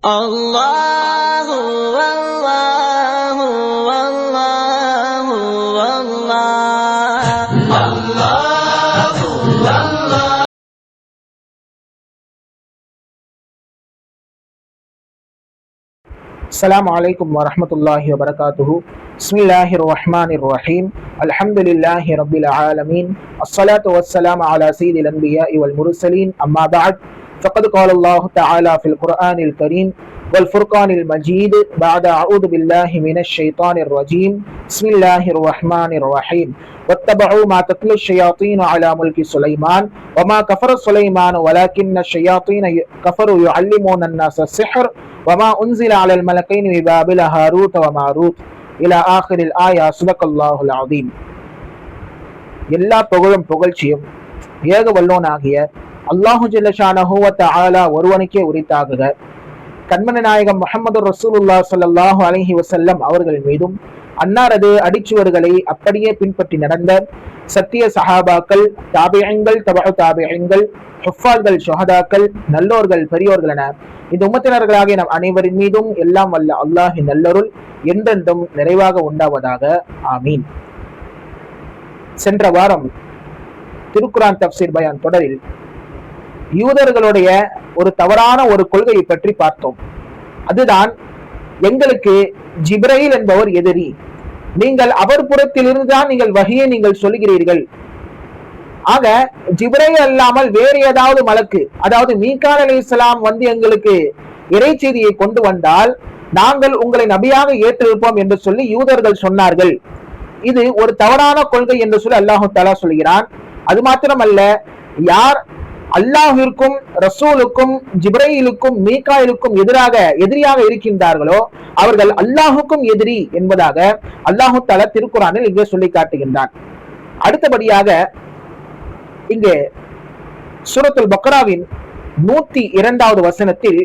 அல்லாஹு அல்லாஹு அல்லாஹு அல்லாஹ் அல்லாஹு அல்லாஹ். அஸ்ஸலாமு அலைக்கும் வரஹ்மத்துல்லாஹி வபரகாத்துஹு. பிஸ்மில்லாஹிர் ரஹ்மானிர் ரஹீம். அல்ஹம்துலில்லாஹி ரப்பில் ஆலமீன். அஸ்ஸலாத்து வஸ்ஸலாமு அலா ஸய்யிதில் அன்பியாஇ வல் முர்ஸலீன். அம்மா பஅத். ஃபக்கத் கால அல்லாஹு தஆலா ஃபில் குர்ஆனில் கரீம் வல் ஃபுர்கானில் மஜீத் பஅத அஊது பில்லாஹி மினஷ் ஷைத்தானிர் ரஜீம். பிஸ்மில்லாஹிர் ரஹ்மானிர் ரஹீம். واتبعوا ما تتلو الشياطين على ملك سليمان وما كفر سليمان ولكن الشياطين كفروا يعلمون الناس السحر وما أنزل على الملكين ببابل هاروت وماروت إلى آخر الآية. صدق الله العظيم. எல்லா புகழும் புகழ்ச்சியும் ஏக வல்லோனாகிய அல்லாஹு ஜல்ல ஷானஹு வ தஆலா ஒருவனுக்கே உரித்தாகுக. கண்மணி நாயகம் முஹம்மது ரசூலுல்லாஹ் ஸல்லல்லாஹு அலைஹி வஸல்லம் அவர்கள் மீதும் அன்னாரது அடிச்சுவடுகளை அப்படியே பின்பற்றி நடந்த சத்திய சஹாபாக்கள், தாபியங்கள், தபஉ தாபியங்கள், ஹுஃபால்கள், ஷுஹதாக்கள், நல்லோர்கள், பெரியோர்கள் என இந்த உம்மத்தினர்களாகிய நம் அனைவரின் மீதும் எல்லாம் வல்ல அல்லாஹின் நல்லருள் என்றென்றும் நிறைவாக உண்டாவதாக. ஆமீன். சென்ற வாரம் திருக்குரான் தஃப்சீர் பயான் தொடரில் யூதர்களுடைய ஒரு தவறான ஒரு கொள்கையை பற்றி பார்த்தோம். அதுதான், எங்களுக்கு ஜிப்ரைல் என்பவர் எதிரி, நீங்கள் அவர் புறத்திலிருந்து தான் நீங்கள் வஹியை நீங்கள் சொல்லுகிறீர்கள். ஆக ஜிப்ரைல் அல்லாமல் வேறு ஏதாவது மலக்கு, அதாவது மீகால் அலைஹிஸ்ஸலாம் வந்து எங்களுக்கு இறை செய்தியை கொண்டு வந்தால் நாங்கள் உங்களை நபியாக ஏற்றிருப்போம் என்று சொல்லி யூதர்கள் சொன்னார்கள். இது ஒரு தவறான கொள்கை என்று சொல்லி அல்லாஹு தஆலா சொல்கிறான். அது மாத்திரமல்ல, யார் அல்லாஹிற்கும் ரசூலுக்கும் ஜிப்ரையிலுக்கும் மீகாயிலுக்கும் எதிரியாக இருக்கின்றார்களோ அவர்கள் அல்லாஹுக்கும் எதிரி என்பதாக அல்லாஹு தஆலா திருக்குரானில் இங்கே சொல்லி காட்டுகின்றான். அடுத்தபடியாக இங்கே சூரத்துல் பக்ராவின் 102வது வசனத்தில்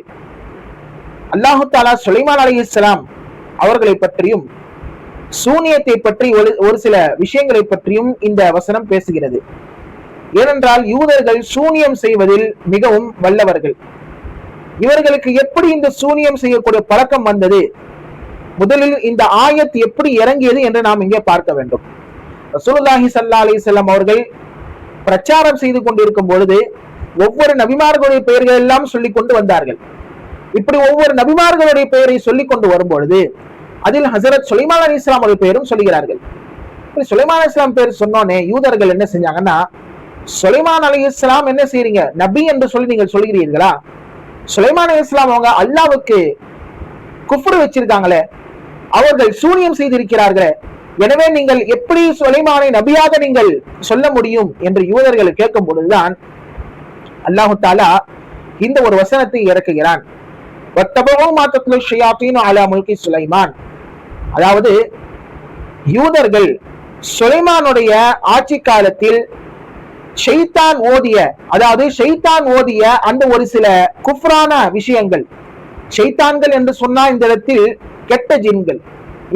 அல்லாஹு தஆலா சுலைமான் அலைஹிஸ்ஸலாம் அவர்களை பற்றியும் சூனியத்தை பற்றி ஒரு சில விஷயங்களை பற்றியும் இந்த வசனம் பேசுகிறது. ஏனென்றால் யூதர்கள் சூனியம் செய்வதில் மிகவும் வல்லவர்கள். இவர்களுக்கு எப்படி இந்த சூனியம் செய்யக்கூடிய பழக்கம் வந்தது, முதலில் இந்த ஆயத் எப்படி இறங்கியது என்று நாம் இங்கே பார்க்க வேண்டும். ரசூலுல்லாஹி ஸல்லல்லாஹு அலைஹி வஸல்லம் அவர்கள் பிரச்சாரம் செய்து கொண்டிருக்கும் பொழுது ஒவ்வொரு நபிமார்களுடைய பெயர்கள் எல்லாம் சொல்லிக் கொண்டு வந்தார்கள். இப்படி ஒவ்வொரு நபிமார்களுடைய பெயரை சொல்லிக் கொண்டு வரும்பொழுது அதில் ஹஸரத் சுலைமான் அலைஹிஸ்ஸலாம் அவருடைய பெயரும் சொல்லுகிறார்கள். சுலைமான் அலைஹிஸ்ஸலாம் பேர் சொன்னோனே யூதர்கள் என்ன செஞ்சாங்கன்னா, சுலைமான் அலைஹிஸ்ஸலாம் என்ன செய்றீங்க, நபி என்று சொல்லி நீங்கள் சொல்கிறீர்களா? சுலைமான் அலைஹிஸ்ஸலாம் அவங்க அல்லாஹ்வுக்கு குஃப்ர் வச்சிருக்காங்களே, அவர்கள் சூனியம் செய்திருக்கிறார்களே, எனவே நீங்கள் எப்படி சுலைமானை நபியாக நீங்கள் சொல்ல முடியும் என்று யூதர்கள் கேட்கும் பொழுதுதான் அல்லாஹு தஆலா இந்த ஒரு வசனத்தை இறக்குகிறான். வத்தபஉ மா தத்லு ஷயாத்தீனு அலா முல்கி சுலைமான். அதாவது யூதர்கள் சுலைமானுடைய ஆட்சி காலத்தில் ஷைத்தான் ஓதிய அந்த ஒரு சில குஃப்ரான விஷயங்கள், ஷைத்தான்கள் என்று சொன்னால் இந்த இடத்தில் கெட்ட ஜின்கள்.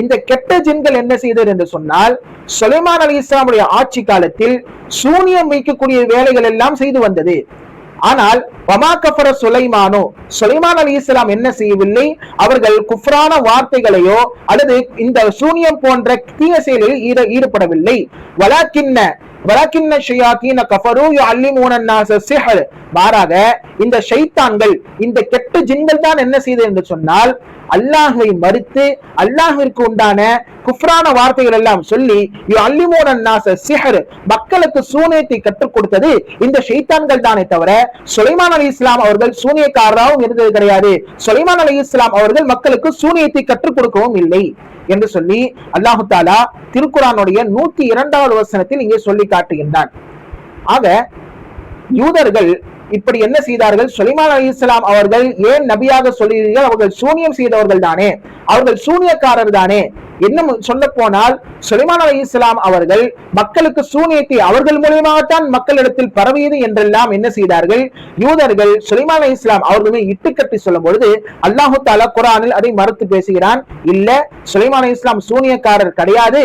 இந்த கெட்ட ஜின்கள் என்ன செய்தது என்று சொன்னால், சுலைமான் அலைஹிஸ்ஸலாமுடைய ஆட்சி காலத்தில் சூனியம் வைக்கக்கூடிய வேலைகள் எல்லாம் செய்து வந்தது. ஆனால் வமா கஃபர சுலைமானோ, சுலைமான் அலைஹிஸ்ஸலாம் என்ன செய்யவில்லை, அவர்கள் குஃப்ரான வார்த்தைகளையோ அல்லது இந்த சூனியம் போன்ற தீய செயலில் ஈடுபடவில்லை. வலக்கின்ன ஷயாத்தீன கஃபரு யுஅல்லிமூன அன்-நாஸ ஸிஹ்ர். மாறாக இந்த ஷைத்தான்கள், இந்த கெட்ட ஜின்கள் தான் என்ன செய்தது என்று சொன்னால், அல்லாஹ்வை மறுத்து அல்லாஹ்விற்கு உண்டான குஃப்ரான வார்த்தைகள் எல்லாம் சொல்லி யுஅல்லிமூன அன்-நாஸ ஸிஹ்ர், மக்களுக்கு சூனியத்தை கற்றுக் கொடுத்தது இந்த ஷைத்தான்கள் தானே தவிர சுலைமான் அலைஹிஸ்ஸலாம் அவர்கள் சூனியக்காரராகவும் இருந்தது கிடையாது. சுலைமான் அலைஹிஸ்ஸலாம் அவர்கள் மக்களுக்கு சூனியத்தை கற்றுக் கொடுக்கவும் இல்லை என்று சொல்லி அல்லாஹு தஆலா திருக்குரானுடைய 102வது வசனத்தில் இங்கே சொல்லி காட்டுகின்றான். ஆக யூதர்கள் இப்படி என்ன செய்தார்கள், சுலைமான் அலைஹிஸ்ஸலாம் அவர்கள் ஏன் நபியாக சொல்கிறீர்கள், அவர்கள் சூனியம் செய்தவர்கள் தானே, அவர்கள் சூனியக்காரர் தானே. என்ன சொல்ல போனால் சுலைமான் அலைஹிஸ்ஸலாம் அவர்கள் மக்களுக்கு சூனியத்தை அவர்கள் மூலமாகத்தான் மக்களிடத்தில் பரவியது என்றெல்லாம் என்ன செய்தார்கள் யூதர்கள் சுலைமான் அலைஹிஸ்ஸலாம் அவர்களை இட்டுக்கட்டி சொல்லும் பொழுது அல்லாஹு தஆலா குர்ஆனில் அதை மறுத்து பேசுகிறான். இல்ல, சுலைமான் அலைஹிஸ்ஸலாம் சூனியக்காரர் கிடையாது,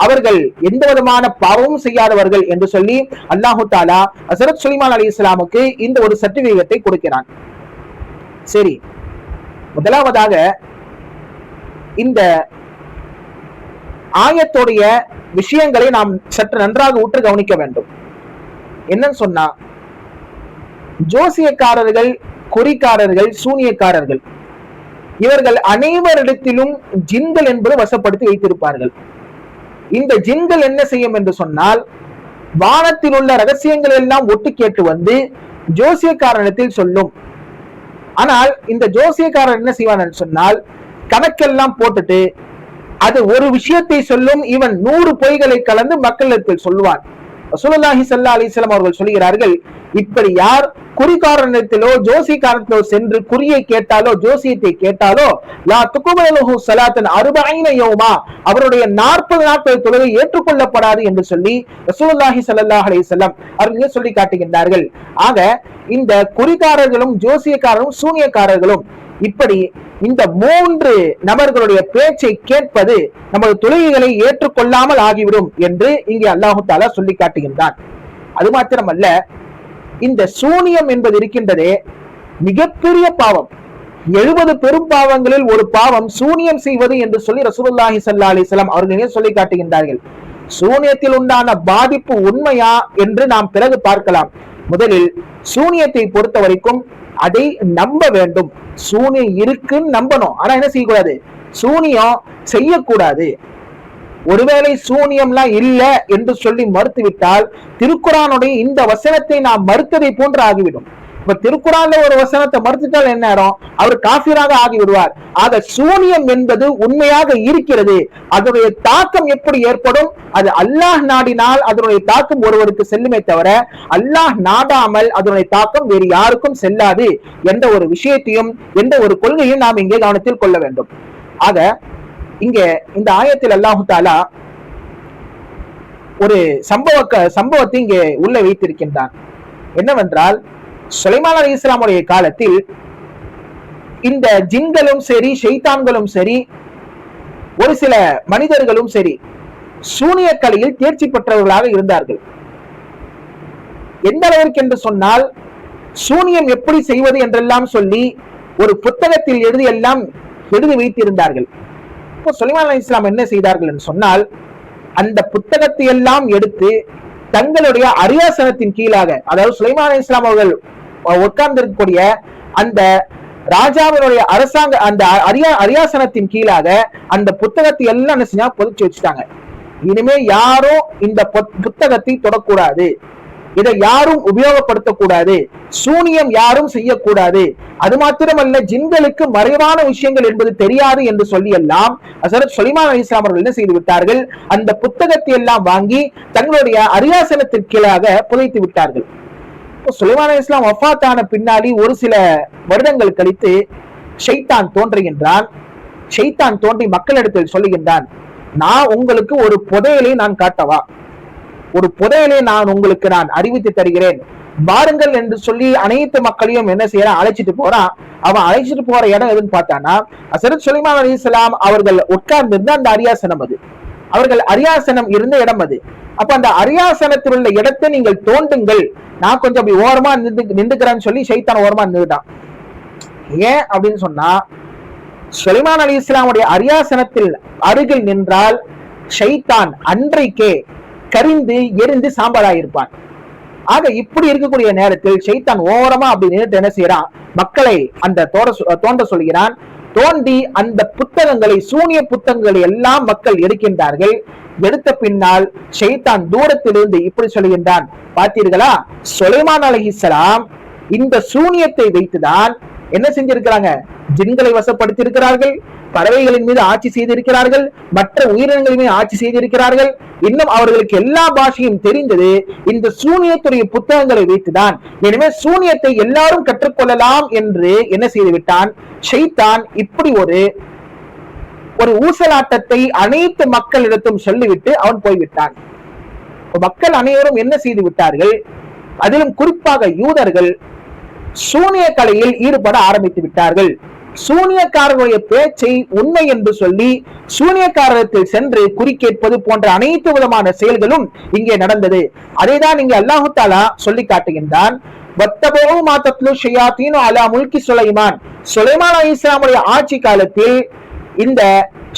அவர்கள் எந்த விதமான பாவமும் செய்யாதவர்கள் என்று சொல்லி அல்லாஹு தஆலா ஹஸரத் சுலைமான் அலைஹிஸ்ஸலாமுக்கு இந்த ஒரு சர்டிபிகேட்டை கொடுக்கிறான். சரி, முதலாவதாக இந்த ஆயத்துடைய விஷயங்களை நாம் சற்று நன்றாக உற்று கவனிக்க வேண்டும். என்னன்னு சொன்னா, ஜோசியக்காரர்கள், குறிக்காரர்கள், சூனியக்காரர்கள் இவர்கள் அனைவரிடத்திலும் ஜின்கள் என்பது வசப்படுத்தி வைத்திருப்பார்கள். இந்த ஜின்கள் என்ன செய்யும் என்று சொன்னால், வானத்தில் உள்ள ரகசியங்கள் எல்லாம் ஒட்டு கேட்டு வந்து ஜோசியக்காரனிடத்தில் சொல்லும். ஆனால் இந்த ஜோசியக்காரன் என்ன செய்வான் என்று சொன்னால், கணக்கெல்லாம் போட்டுட்டு அது ஒரு விஷயத்தை சொல்லும், இவன் 100 பொய்களை கலந்து மக்களிடத்தில் சொல்லுவான். ரசூலுல்லாஹி ஸல்லல்லாஹு அலைஹி வஸல்லம் அவர்கள் சொல்கிறார்கள், இப்படி யார் குறிக்காரனிடத்திலோ ஜோசியக்காரனிடத்திலோ சென்று குறியை கேட்டாலோ ஜோசியத்தை கேட்டாலோ லா துக்பலு ஸலாத்தன் 40 யௌமா, அவருடைய 40 நாட்கள் தொழுகை ஏற்றுக்கொள்ளப்படாது என்று சொல்லி ரசூலுல்லாஹி ஸல்லல்லாஹு அலைஹி வஸல்லம் அவர்கள் சொல்லி காட்டுகின்றார்கள். ஆக இந்த குறிக்காரர்களும் ஜோசியக்காரரும் சூனியக்காரர்களும் இப்படி இந்த 3 நபர்களுடைய பேச்சை கேட்பது நமது தொழுகைகளை ஏற்றுக்கொள்ளாமல் ஆகிவிடும் என்று இங்கே அல்லாஹு தஆலா சொல்லி காட்டுகின்றான். அது மாத்திரமல்ல, இந்த சூனியம் என்பது இருக்கின்றதே மிகப்பெரிய பாவம். 70 பெரும் பாவங்களில் ஒரு பாவம் சூனியம் செய்வது என்று சொல்லி ரசூலுல்லாஹி ஸல்லல்லாஹு அலைஹி வஸல்லம் அவர்களே சொல்லி காட்டுகின்றார்கள். சூனியத்தில் உண்டான பாதிப்பு உண்மையா என்று நாம் பிறகு பார்க்கலாம். முதலில் சூனியத்தை பொறுத்த வரைக்கும் அதை நம்ப வேண்டும். சூனியம் இருக்குன்னு நம்பணும். ஆனா என்ன செய்யக்கூடாது, சூனியம் செய்யக்கூடாது. ஒருவேளை சூனியம்லாம் இல்ல என்று சொல்லி மறுத்துவிட்டால் திருக்குரானுடைய இந்த வசனத்தை நாம் மறுத்ததை போன்று ஆகிவிடும். இப்ப திருக்குறான்ல ஒரு வசனத்தை மறுத்துட்டால் என்ன ஆகும், அவர் காஃபிராக ஆகிவிடுவார். ஆக சூனியம் என்பது உண்மையாக இருக்கிறது. அதனுடைய தாக்கம் எப்படி ஏற்படும், அது அல்லாஹ் நாடினால் அதனுடைய தாக்கம் ஒருவருக்கு செல்லுமே தவிர அல்லாஹ் நாடாமல் அதனுடைய தாக்கம் வேறு யாருக்கும் செல்லாது என்ற ஒரு விஷயத்தையும் என்ற ஒரு கொள்கையும் நாம் இங்கே கவனத்தில் கொள்ள வேண்டும். ஆக இங்க இந்த ஆயத்தில் அல்லாஹு தாலா ஒரு சம்பவத்தை இங்கே உள்ள வைத்திருக்கின்றான். என்னவென்றால், சுலைமான் அலைஹிஸ்ஸலாமுடைய காலத்தில் இந்த ஜின்களும் சரி, ஷைத்தான்களும் சரி, ஒரு சில மனிதர்களும் சரி சூனிய கலையில் தேர்ச்சி பெற்றவர்களாக இருந்தார்கள். எந்த அளவிற்கு என்று சொன்னால், சூனியம் எப்படி செய்வது என்றெல்லாம் சொல்லி ஒரு புத்தகத்தில் எழுதி வைத்திருந்தார்கள். இப்போ சுலைமான் அலைஹிஸ்ஸலாம் என்ன செய்தார்கள் என்று சொன்னால், அந்த புத்தகத்தை எல்லாம் எடுத்து தங்களுடைய அரியாசனத்தின் கீழாக, அதாவது சுலைமான் அலைஹிஸ்ஸலாம் அவர்கள் உட்கார்ந்திருக்கக்கூடிய அந்த ராஜாவினுடைய அரசாங்க அந்த அரியாசனத்தின் கீழாக அந்த புத்தகத்தை எல்லாம் என்ன செஞ்சா புதைச்சு வச்சுட்டாங்க. இனிமே யாரும் இந்த புத்தகத்தை தொடக்கூடாது, இதை யாரும் உபயோகப்படுத்தக்கூடாது, சூனியம் யாரும் செய்யக்கூடாது. அது மாத்திரமல்ல, ஜின்களுக்கு மறைவான விஷயங்கள் என்பது தெரியாது என்று சொல்லி எல்லாம் ஹஸரத் சுலைமான் அலைஹிஸ்ஸலாம் அவர்கள் என்ன செய்து விட்டார்கள், அந்த புத்தகத்தை எல்லாம் வாங்கி தங்களுடைய அரியாசனத்தின் கீழாக புதைத்து விட்டார்கள். சுலைமான் அலைஹிஸ்ஸலாம் வஃபாத்தான பின்னாடி ஒரு சில வருடங்கள் கழித்து ஷைத்தான் தோன்றுகின்றான். ஷைத்தான் தோன்றி மக்களிடத்தில் சொல்லுகின்றான், நான் உங்களுக்கு ஒரு புதையலை நான் காட்டவா, ஒரு புதையலை நான் உங்களுக்கு அறிவித்து தருகிறேன், வாருங்கள் என்று சொல்லி அனைத்து மக்களையும் என்ன செய்யறான், அழைச்சிட்டு போறான். அவன் அழைச்சிட்டு போற இடம் எதுன்னு பார்த்தானா, ஹஸரத் சுலைமான் அலைஹிஸ்ஸலாம் அவர்கள் உட்கார்ந்திருந்த அந்த அரியாசனம், அது அவர்கள் அரியாசனம் இருந்த இடம் அது. அப்ப அந்த அரியாசனத்தில் உள்ள இடத்தை நீங்கள் தோண்டுங்கள், நான் கொஞ்சம் அப்படி ஓரமா நின்றுக்கிறேன்னு சொல்லி ஷைத்தான் ஓரமா நின்றுட்டான். ஏன் அப்படின்னு சொன்னா, சுலைமான் அலைஹிஸ்ஸலாமுடைய அரியாசனத்தில் அருகில் நின்றால் ஷைத்தான் அன்றைக்கே கரிந்து எரிந்து சாம்பலாயிருப்பான். ஆக இப்படி இருக்கக்கூடிய நேரத்தில் ஷைத்தான் ஓரமா அப்படி நின்றுட்டு என்ன செய்யறான், மக்களை அந்த தோண்ட சொல்கிறான். தோண்டி அந்த புத்தகங்களை, சூனிய புத்தகங்களை எல்லாம் மக்கள் எடுக்கின்றார்கள். எடுத்த பின்னால் ஷைத்தான் தூரத்திலிருந்து இப்படி சொல்லுகின்றான், பார்த்தீர்களா, சுலைமான் அலைஹிஸ்ஸலாம் இந்த சூனியத்தை வைத்துதான் என்ன செஞ்சிருக்கிறாங்க, ஜின்களை வசப்படுத்தி இருக்கிறார்கள், பறவைகளின் மீது ஆட்சி செய்திருக்கிறார்கள், மற்ற உயிரினங்களின் மீது ஆட்சி செய்திருக்கிறார்கள். இன்னும் அவர்களுக்கு எல்லா பாஷையும் தெரிந்தது இந்த சூனியத்துடைய புத்தகங்களை வைத்துதான். எனவே சூனியத்தை எல்லாரும் கற்றுக்கொள்ளலாம் என்று என்ன செய்து விட்டான் ஷைத்தான். இப்படி ஒரு ஊசலாட்டத்தை அனைத்து மக்களிடத்தும் சொல்லிவிட்டு அவன் போய்விட்டான். மக்கள் அனைவரும் என்ன செய்து விட்டார்கள், அதிலும் குறிப்பாக யூதர்கள் சூனிய கலையில் ஈடுபட ஆரம்பித்து விட்டார்கள். சூனியக்காரர்களுடைய பேச்சை உண்மை என்று சொல்லி சூனியக்காரத்தில் சென்று குறிக்கேட்பது போன்ற அனைத்து விதமான செயல்களும் இங்கே நடந்தது. அதைதான் இங்கே அல்லாஹு தஆலா சொல்லி காட்டுகின்றான். வத்தபூ மா தத்லு ஷயாத்தீனு அலா முல்கி சுலைமான். சுலைமான் அலைஹிஸ்ஸலாமுடைய ஆட்சி காலத்தில் இந்த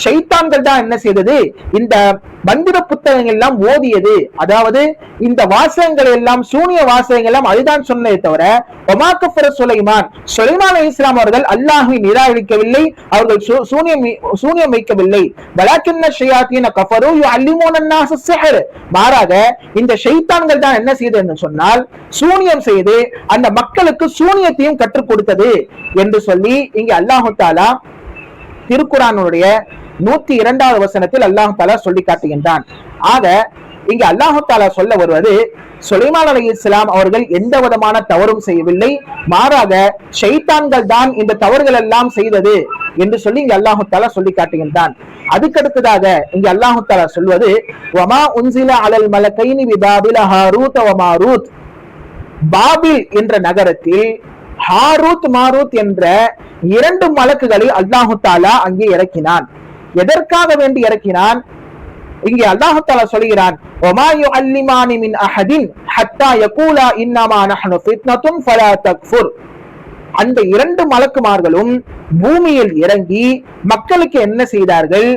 ஷைத்தான்கள் தான் என்ன செய்தது, இந்த மந்திர புத்தகங்கள் எல்லாம் ஓதியது. அதாவது இந்த வாசகங்கள் எல்லாம் சூனிய வாசகங்கள் எல்லாம் அதுதான் சொன்னதை தவிர வமா கஃபர சுலைமான், சுலைமான் அலைஹிஸ்ஸலாம் அவர்கள் அல்லாஹ்வை நிராகரிக்கவில்லை, அவர்கள் சூனியம் வைக்கவில்லை. வலாக்கின்ன ஷயாத்தீன கஃபரு யுஅல்லிமூன அன்னாஸ ஸிஹ்ர், மாறாக இந்த ஷைத்தான்கள் தான் என்ன செய்தது என்று சொன்னால் சூனியம் செய்து அந்த மக்களுக்கு சூனியத்தையும் கற்றுக் கொடுத்தது என்று சொல்லி இங்க அல்லாஹ் தஆலா திருக்குர்ஆனுடைய 102வது வசனத்தில் அல்லாஹ் தஆலா சொல்லி காட்டுகின்றான். ஆக இங்க அல்லாஹ் தஆலா சொல்ல வருவது, சுலைமான் அலைஹிஸ்ஸலாம் அவர்கள் எந்த விதமான தவறும் செய்யவில்லை, மாறாக ஷைத்தான்கள் தான் இந்த தவறுகள் எல்லாம் செய்தது என்று சொல்லி இங்க அல்லாஹ் தஆலா சொல்லி காட்டுகின்றான். அதுக்கடுத்ததாக இங்க அல்லாஹ் தஆலா சொல்வது, வமா உன்சில அலல் மலகைனி பிபாபில ஹாரூத் வ மாரூத், பாபில் என்ற நகரத்தில் ஹாரூத் மாரூத் என்ற 2 மலக்குகளை அல்லாஹ் தஆலா அங்கே இறக்கினான். எதற்காக வேண்டி இறக்கினான்? இங்கே அல்லாஹ் தஆலா சொல்கிறான், வமா யுஅல்லிமானி மின் அஹதின் ஹத்தா யகூலா இன்னமா நஹ்னு ஃபித்னத்துன் ஃபலா தக்ஃபுர். அந்த 2 மலக்குமார்களும் பூமியில் இறங்கி மக்களுக்கு என்ன செய்தார்கள்,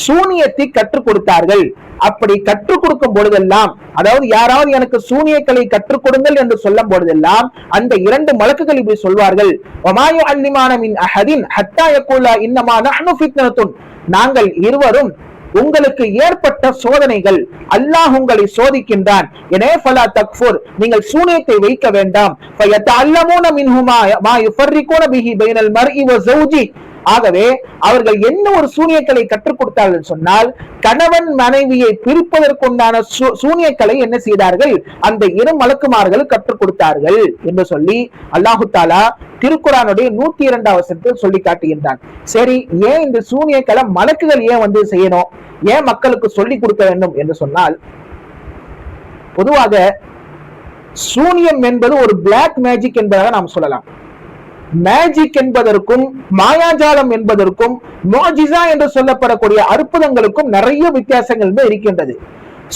சூனியத்தை கற்றுக் கொடுத்தார்கள். அப்படி கற்றுக் கொடுக்கும் பொழுதெல்லாம், அதாவது யாராவது எனக்கு சூனியக்கலை கற்றுக் கொடுங்கள் என்று சொல்லும் பொழுதெல்லாம் அந்த 2 மலக்குகள் இப்படி சொல்வார்கள், வமா யுஅல்லிமான மின் அஹதின் ஹத்தா யகூலா இன்னமா நஹ்னு ஃபித்னத்துன், நாங்கள் இருவரும் உங்களுக்கு ஏற்பட்ட சோதனைகள், அல்லாஹ் உங்களை சோதிக்கின்றான், எனவே ஃபலா தக்ஃபுர், நீங்கள் சூனியத்தை வைக்க வேண்டாம். ஃபயதஅல்லமூன மின்ஹுமா மா யுஃபர்ரிகூன பிஹி பைனல் மர்இ வ ஸௌஜி, ஆகவே அவர்கள் என்ன ஒரு சூனியக்கலை கற்றுக் கொடுத்தார்கள் சொன்னால் கணவன் மனைவியை பிரிப்பதற்குண்டான சூனியக்கலை என்ன செய்தார்கள், அந்த 2 மலக்குமார்கள் கற்றுக் கொடுத்தார்கள் என்று சொல்லி அல்லாஹு தஆலா திருக்குர்ஆனுடைய 102வது வசனத்தில் சொல்லி காட்டுகின்றான். சரி, ஏன் இந்த சூனியக்கலை மலக்குகள் ஏன் வந்து செய்யணும், ஏன் மக்களுக்கு சொல்லி கொடுக்க வேண்டும் என்று சொன்னால், பொதுவாக சூனியம் என்பது ஒரு பிளாக் மேஜிக் என்பதாக நாம் சொல்லலாம். மேஜிக் என்பதற்கும் மாயாஜாலம் என்பதற்கும் முஅஜிஸா என்று சொல்லப்படக்கூடிய அற்புதங்களுக்கும் நிறைய வித்தியாசங்கள் இருக்கின்றது.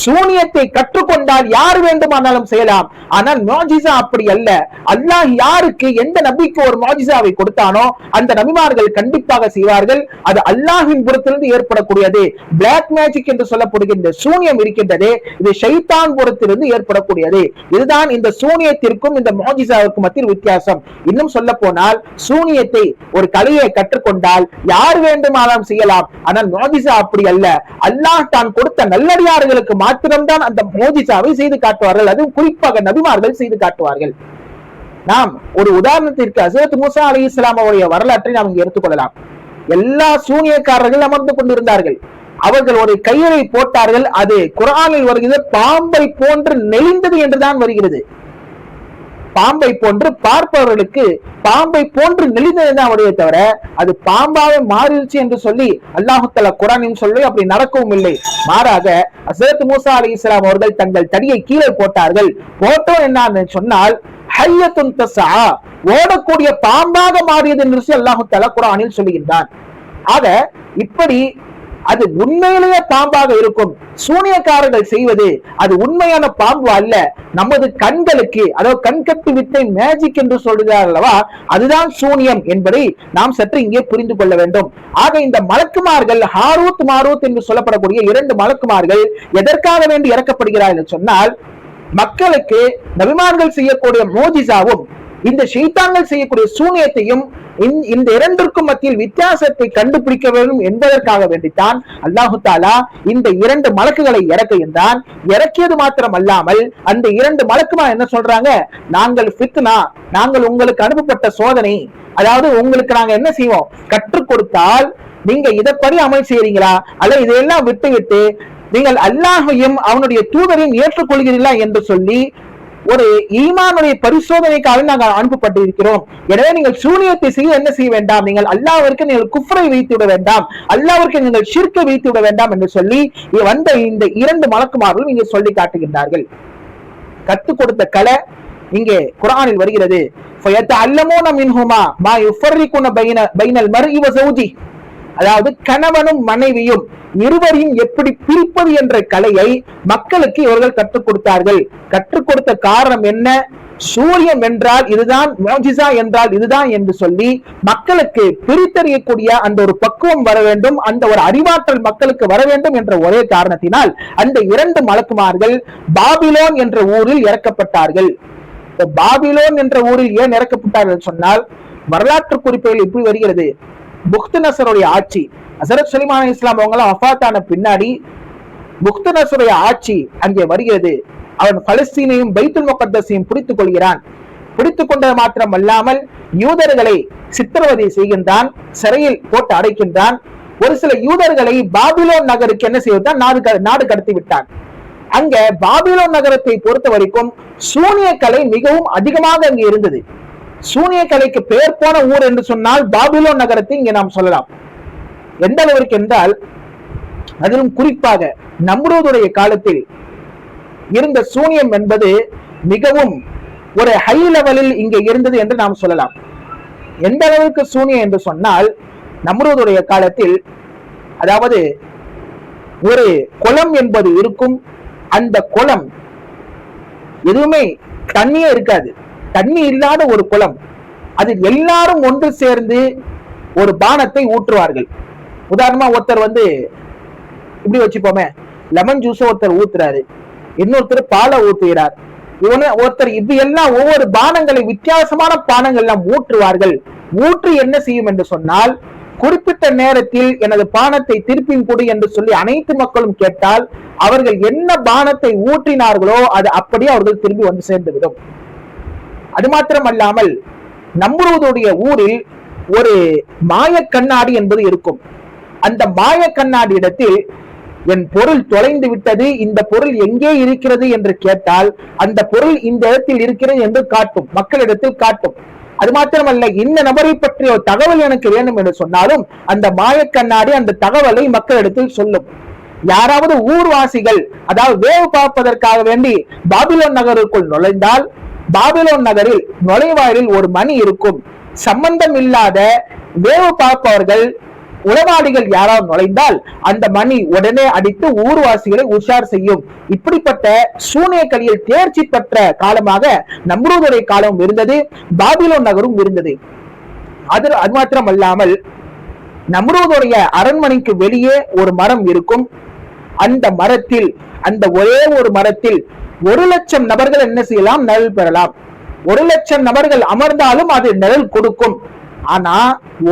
சூனியத்தை கற்றுக்கொண்டால் யார் வேண்டுமானாலும் செய்யலாம், ஆனால் முஅஜிஸா அப்படி அல்ல. அல்லாஹ் யாருக்கு எந்த நபிக்கு ஒரு முஅஜிஸாவை கொடுத்தானோ அந்த நபிமார்கள் கண்டிப்பாக செய்வார்கள். அது அல்லாஹ்வின் புறத்திலிருந்து ஏற்படக்கூடியது. பிளாக் மேஜிக் என்று சொல்லப்படுகின்ற சூனியம் இருக்கின்றது, இது ஷைத்தான் புறத்திலிருந்து ஏற்படக்கூடியது. இதுதான் இந்த சூனியத்திற்கும் இந்த முஅஜிஸாவிற்கும் மத்தியில் வித்தியாசம். இன்னும் சொல்ல போனால் சூனியத்தை ஒரு கலையை கற்றுக்கொண்டால் யார் வேண்டுமானாலும் செய்யலாம், ஆனால் முஅஜிஸா அப்படி அல்ல. அல்லாஹ் தான் கொடுத்த நல்லடியார்களுக்கு மாத்திரம்தான் அந்த முஅஜிஸாவை செய்து காட்டுவார்கள், அதுவும் குறிப்பாக நபிமார்கள் செய்து காட்டுவார்கள். நாம் ஒரு உதாரணத்திற்கு ஹஜ்ரத் மூசா அலைஹிஸ்ஸலாம் அவருடைய வரலாற்றை நாம் இங்கே எடுத்துக்கொள்ளலாம். எல்லா சூனியக்காரர்கள் அமர்ந்து கொண்டிருந்தார்கள். அவர்கள் ஒரு கயிறை போட்டார்கள், அது குர்ஆனில் வருகிறது பாம்பை போன்று நெளிந்தது என்றுதான் வருகிறது. பாம்பை போன்று பார்ப்பவர்களுக்கு பாம்பை போன்று நெளிந்ததுதான் வருவதை தவிர அது பாம்பாவே மாறிடுச்சு என்று சொல்லி அல்லாஹ் தஆலா குர்ஆனில் சொல்லி அப்படி நடக்கவும் இல்லை. மாறாக ஹஜ்ரத் மூசா அலைஹிஸ்ஸலாம் அவர்கள் தங்கள் தடியை கீழே போட்டார்கள். போட்டோம் என்ன சொன்னால் ஹய்யத்துன் தஸா, ஓடக்கூடிய பாம்பாக மாறியது என்று அல்லாஹ் தஆலா குர்ஆனில் சொல்லுகின்றான். ஆக இப்படி அது உண்மையிலேயே பாம்பாக இருக்கும். சூனியக்காரர்கள் செய்வது அது உண்மையான பாம்பு அல்ல, நமது கண்களுக்கு, அதாவது கண்கட்டு வித்தை மேஜிக் என்று சொல்கிறார் அல்லவா, அதுதான் சூனியம் என்பதை நாம் சற்று இங்கே புரிந்து கொள்ள வேண்டும். ஆக இந்த மலக்குமார்கள் ஹாரூத் மாரூத் என்று சொல்லப்படக்கூடிய 2 மலக்குமார்கள் எதற்காக வேண்டி இறக்கப்படுகிறார்கள் என்று சொன்னால், மக்களுக்கு நபிமார்கள் செய்யக்கூடிய மோஜிசாவும் இந்த ஷைத்தான்கள் செய்யக்கூடிய சூனியத்தையும் இந்த 2ற்கும் மத்தியில் வித்தியாசத்தை கண்டுபிடிக்க வேண்டும் என்பதற்காக வேண்டித்தான் அல்லாஹு தஆலா இந்த 2 மலக்குகளை இறக்குகின்றான். இறக்கியது மாத்திரம் அல்லாமல் அந்த 2 மலக்குமா என்ன சொல்றாங்க, நாங்கள் ஃபித்னா, நாங்கள் உங்களுக்கு அனுப்பப்பட்ட சோதனை, அதாவது உங்களுக்கு நாங்க என்ன செய்வோம், கற்றுக் கொடுத்தால் நீங்க இதப்படி அமல் செய்யறீங்களா, அல்ல இதையெல்லாம் விட்டு விட்டு நீங்கள் அல்லாஹையும் அவனுடைய தூதரையும் ஏற்றுக்கொள்கிறீர்களா என்று சொல்லி ஒரு ஈமானுடைய பரிசோதனைக்காக நாங்கள் அனுப்பப்பட்டிருக்கிறோம். எனவே நீங்கள் சூனியத்தை செய்ய என்ன செய்ய வேண்டாம், நீங்கள் அல்லாஹ்விற்கு நீங்கள் குஃப்ரை வைத்து விட வேண்டாம், அல்லாஹ்விற்கு நீங்கள் ஷிர்க்கை வைத்து விட வேண்டாம் என்று சொல்லி வந்த இந்த 2 மலக்குமார்களும் இங்கே சொல்லி காட்டுகின்றார்கள். கற்றுக் கொடுத்த கலை இங்கே குர்ஆனில் வருகிறது, ஃபயதஅல்லமூன மின்ஹுமா மா யுஃபர்ரிகுன பைனல் மர்இ வ ஸௌஜி, அதாவது கணவனும் மனைவியும் இருவரையும் எப்படி பிரிப்பது என்ற கலையை மக்களுக்கு இவர்கள் கற்றுக் கொடுத்தார்கள். கற்றுக் கொடுத்த காரணம் என்ன, சூரியம் என்றால் இதுதான், மோஜிசா என்றால் இதுதான் என்று சொல்லி மக்களுக்கு பிரித்தறியக்கூடிய அந்த ஒரு பக்குவம் வர வேண்டும், அந்த ஒரு அறிவாற்றல் மக்களுக்கு வர வேண்டும் என்ற ஒரே காரணத்தினால் அந்த 2 மலக்குமார்கள் பாபிலோன் என்ற ஊரில் இறக்கப்பட்டார்கள். பாபிலோன் என்ற ஊரில் ஏன் இறக்கப்பட்டார்கள் சொன்னால், வரலாற்று குறிப்புகள் இப்படி வருகிறது. புக்துநசருடைய ஆட்சி, ஹஸரத் சுலைமான் அலைஹிஸ்ஸலாம் அவங்க வஃபாத்தான பின்னாடி புக்துநசருடைய ஆட்சி அங்கே வருகிறது. அவன் பலஸ்தீனையும் பைத்துல் முகத்தஸையும் பிடித்துக் கொள்கிறான். பிடித்துக் கொண்டது மாத்திரம் அல்லாமல் யூதர்களை சித்திரவதை செய்கின்றான், சிறையில் போட்டு அடைக்கின்றான். ஒரு சில யூதர்களை பாபிலோன் நகருக்கு என்ன செய்வதுதான் நாடு கடத்தி விட்டான். அங்க பாபிலோன் நகரத்தை பொறுத்த வரைக்கும் சூனிய கலை மிகவும் அதிகமாக அங்கே இருந்தது. சூனிய கலைக்கு பெயர் போன ஊர் என்று சொன்னால் பாபிலோன் நகரத்தை இங்கே நாம் சொல்லலாம். எந்த அளவிற்கு என்றால், அதிலும் குறிப்பாக நம்ரூதுடைய காலத்தில் இருந்த சூனியம் என்பது மிகவும் ஒரு ஹை லெவலில் இங்கே இருந்தது என்று நாம் சொல்லலாம். எந்த அளவுக்கு சூனியம் என்று சொன்னால், நம்ரூதுடைய காலத்தில் அதாவது ஒரு குளம் என்பது இருக்கும். அந்த குளம் எதுவுமே தண்ணியே இருக்காது, தண்ணி இல்லாத ஒரு குளம். அதில் எல்லாரும் ஒன்று சேர்ந்து ஒரு பானத்தை ஊற்றுவார்கள். உதாரணமா ஒருத்தர் இப்படி வச்சுப்போமே, லெமன் ஜூஸ் ஒருத்தர் ஊத்துறாரு, இன்னொருத்தர் பாலை ஊத்துகிறார், ஒருத்தர் இது எல்லாம் ஒவ்வொரு பானங்களை வித்தியாசமான பானங்கள் எல்லாம் ஊற்றுவார்கள். ஊற்றி என்ன செய்யும் என்று சொன்னால், குறிப்பிட்ட நேரத்தில் எனது பானத்தை திருப்பியும் கொடு என்று சொல்லி அனைத்து மக்களும் கேட்டால் அவர்கள் என்ன பானத்தை ஊற்றினார்களோ அது அப்படியே அவர்கள் திரும்பி வந்து சேர்ந்துவிடும். அது மாத்திரமல்லாமல் நம்ரூதுடைய ஊரில் ஒரு மாய கண்ணாடி என்பது இருக்கும். அந்த மாய கண்ணாடி இடத்தில் என் பொருள் தொலைந்து விட்டது, இந்த பொருள் எங்கே இருக்கிறது என்று கேட்டால் அந்த பொருள் இந்த இடத்தில் இருக்கிறது என்று காட்டும், மக்களிடத்தில் காட்டும். அது மாத்திரமல்ல, இந்த நபரை பற்றிய தகவல் எனக்கு வேண்டும் என்று சொன்னாலும் அந்த மாய கண்ணாடி அந்த தகவலை மக்களிடத்தில் சொல்லும். யாராவது ஊர்வாசிகள் அதாவது வேவு பார்ப்பதற்காக வேண்டி பாபிலோன் நகருக்குள் நுழைந்தால், பாபிலோன் நகரில் நுழைவாயிலில் ஒரு மணி இருக்கும். சம்பந்தம் இல்லாத வேவு பார்ப்பவர்கள் உளவாளிகள் யாராவது நுழைந்தால் அந்த மணி உடனே அடித்து ஊர்வாசிகளை உஷார் செய்யும். இப்படிப்பட்ட சூனிய கலியில் தேர்ச்சி பெற்ற காலமாக நம்ரூதுடைய காலம் இருந்தது, பாபிலோன் நகரும் இருந்தது. அது மாத்திரம் அல்லாமல் நம்ரூதுடைய அரண்மனைக்கு வெளியே ஒரு மரம் இருக்கும். அந்த மரத்தில், அந்த ஒரே ஒரு மரத்தில் 1,00,000 நபர்கள் என்ன செய்யலாம், நிழல் பெறலாம். 1,00,000 நபர்கள் அமர்ந்தாலும் அது நிழல் கொடுக்கும். ஆனா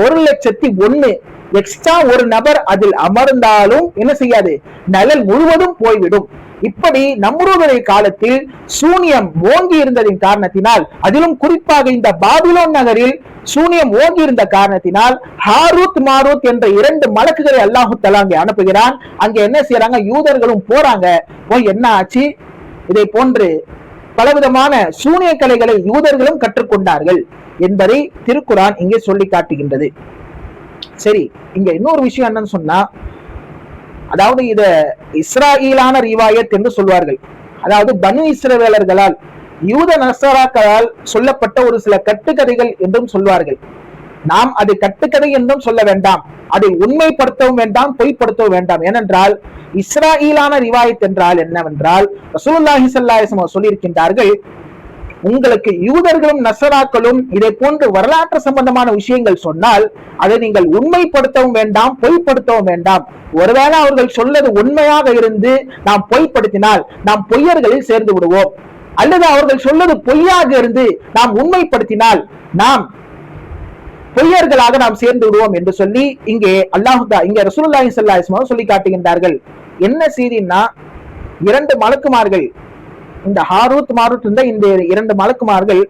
1,00,001 எக்ஸ்ட்ரா ஒரு நபர் அதில் அமர்ந்தாலும் என்ன செய்யாது, நிழல் முழுவதும் போய்விடும். இப்படி நம்ரூதுடைய காலத்தில் சூனியம் ஓங்கி இருந்ததின் காரணத்தினால், அதிலும் குறிப்பாக இந்த பாபிலோன் நகரில் சூனியம் ஓங்கி இருந்த காரணத்தினால் ஹாரூத் மாரூத் என்ற 2 மலக்குகளை அல்லாஹு தஆலா அங்கே அனுப்புகிறான். அங்க என்ன செய்யறாங்க, யூதர்களும் போறாங்க. என்ன ஆச்சு, இதை போன்று பலவிதமான சூனிய கலைகளை யூதர்களும் கற்றுக்கொண்டார்கள் என்பதை திருக்குரான் இங்கே சொல்லி காட்டுகின்றது. சரி, இங்க இன்னொரு விஷயம் என்னன்னு சொன்னா, அதாவது இத இஸ்ராயீலான ரிவாயத் என்று சொல்வார்கள். அதாவது பனு இஸ்ரவேலர்களால் யூத நசராக்களால் சொல்லப்பட்ட ஒரு சில கட்டுக்கதைகள் என்றும் சொல்வார்கள். நாம் அதை கட்டுக்கதை என்றும் சொல்ல வேண்டாம், அதை உண்மைப்படுத்தவும் வேண்டாம், பொய்ப்படுத்தவும் வேண்டாம். ஏனென்றால் இஸ்ராயீலான ரிவாயத் என்றால் என்னவென்றால், ரசூலுல்லாஹி ஸல்லல்லாஹு அலைஹி வஸல்லம் சொல்லியிருக்கின்றார்கள், உங்களுக்கு யூதர்களும் நசராக்களும் இதை போன்று வரலாற்று சம்பந்தமான விஷயங்கள் சொன்னால் அதை நீங்கள் உண்மைப்படுத்தவும் வேண்டாம், பொய்ப்படுத்தவும் வேண்டாம். ஒருவேளை அவர்கள் சொல்லது உண்மையாக இருந்து நாம் பொய்ப்படுத்தினால் நாம் பொய்யர்களில் சேர்ந்து விடுவோம், அல்லது அவர்கள் சொல்லது பொய்யாக இருந்து நாம் உண்மைப்படுத்தினால் நாம் பொய்யர்களாக நாம் சேர்ந்து விடுவோம் என்று சொல்லி இங்கே இங்கே ரசூலுல்லாஹி ஸல்லல்லாஹு அலைஹி வஸல்லம் சொல்லி காட்டுகின்றார்கள். என்ன செய்தின்னா, 2 மலக்குமார்கள், இந்த ஹாரூத் மாரூத் இருந்த இந்த 2 மலக்குமார்கள்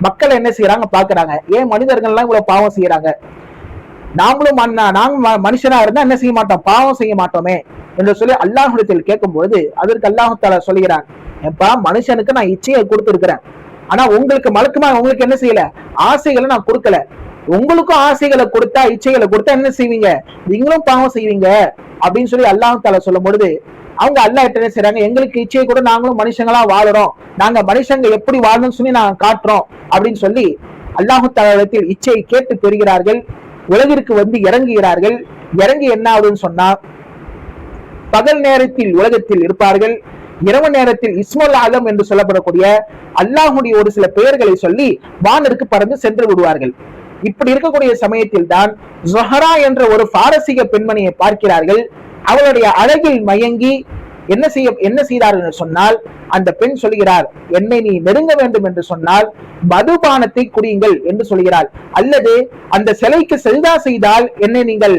மக்கள் என்ன செய்யறாங்க பாக்குறாங்க. ஏன் மனிதர்கள் எல்லாம் இவ்வளவு பாவம் செய்யறாங்க, நாமளும் மனுஷனா இருந்தா என்ன செய்ய மாட்டோம், பாவம் செய்ய மாட்டோமே என்று சொல்லி அல்லாஹ்விடத்தில் கேட்கும் பொழுது அதற்கு அல்லாஹ் தஆலா சொல்கிறான், எப்பா மனுஷனுக்கு நான் இச்சையை கொடுத்திருக்கிறேன், ஆனா உங்களுக்கு மலக்குமா உங்களுக்கு என்ன செய்யல, ஆசைகளை நான் கொடுக்கல. உங்களுக்கும் ஆசைகளை கொடுத்தா, இச்சைகளை கொடுத்தா என்ன செய்வீங்க, நீங்களும் பாவம் செய்வீங்க அப்படின்னு சொல்லி அல்லாஹ் தஆலா சொல்லும் பொழுது அவங்க அல்லாஹ் என்ன செய்றாங்க, எங்களுக்கு இச்சையை கூட நாங்களும் மனுஷங்களா வாழறோம், நாங்க மனுஷங்க எப்படி வாழணும்னு சொல்லி நாங்க காட்டுறோம் அப்படின்னு சொல்லி அல்லாஹ் தஆலாவிடத்தில் இச்சையை கேட்டு பெறுகிறார்கள். உலகிற்கு இறங்குகிறார்கள். இறங்கி என்ன ஆகுதுன்னு சொன்னா, பகல் நேரத்தில் உலகத்தில் இருப்பார்கள், இரவு நேரத்தில் இஸ்முல் ஆலம் என்று சொல்லப்படக்கூடிய அல்லாஹுடைய ஒரு சில பெயர்களை சொல்லி வானிற்கு பறந்து சென்று விடுவார்கள். இப்படி இருக்கக்கூடிய சமயத்தில் தான் ஜொஹரா என்ற ஒரு பாரசீக பெண்மணியை பார்க்கிறார்கள். அவளுடைய அழகில் மயங்கி என்ன செய்தார்கள் என்று சொன்னால், அந்த பெண் சொல்கிறார், என்னை நீ நெருங்க வேண்டும் என்று சொன்னால் மதுபானத்தை குடியுங்கள் என்று சொல்கிறாள். அல்லது அந்த சிலைக்கு செல்தா செய்தால் என்னை நீங்கள்